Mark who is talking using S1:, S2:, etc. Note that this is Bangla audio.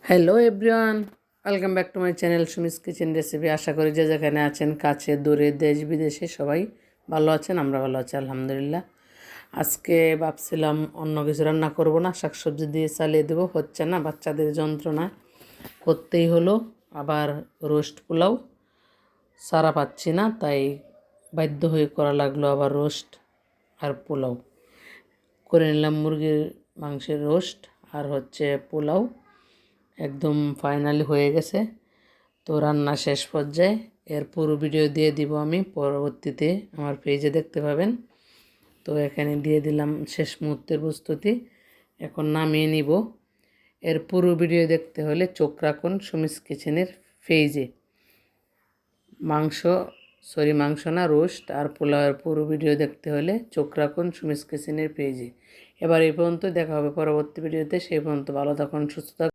S1: Hello everyone, welcome back to my channel Sumi's kitchen recipe. আশা করি যে যেখানে আছেন কাছে দূরে দেশ বিদেশে সবাই ভালো আছেন। আমরা ভালো আছি আলহামদুলিল্লাহ। আজকে ভাবছিলাম অন্য কিছু রান্না করব না, শাকসবজি দিয়ে চালিয়ে দেবো, হচ্ছে না, বাচ্চাদের যন্ত্রণা করতেই হলো। আবার রোস্ট পোলাও সারা পাচ্ছি না, তাই বাধ্য হয়ে করা লাগলো আবার রোস্ট আর পোলাও করে নিলাম। মুরগির মাংসের রোস্ট আর হচ্ছে পোলাও একদম ফাইনালি হয়ে গেছে। তো রান্না শেষ পর্যায়ে, এর পুরো ভিডিও দিয়ে দিব আমি পরবর্তীতে আমার পেজে দেখতে পাবেন। তো এখানে দিয়ে দিলাম শেষ মুহূর্তের প্রস্তুতি, এখন নামিয়ে নিব। এর পুরো ভিডিও দেখতে হলে চোখ রাখুন সুমিস কিচেনের পেজে। মাংস না, রোস্ট আর পোলাওয়ের পুরো ভিডিও দেখতে হলে চোখ রাখুন সুমিস কিচেনের পেজে। এবার এই পর্যন্ত, দেখা হবে পরবর্তী ভিডিওতে। সেই পর্যন্ত ভালো থাকুন, সুস্থ থাকুন।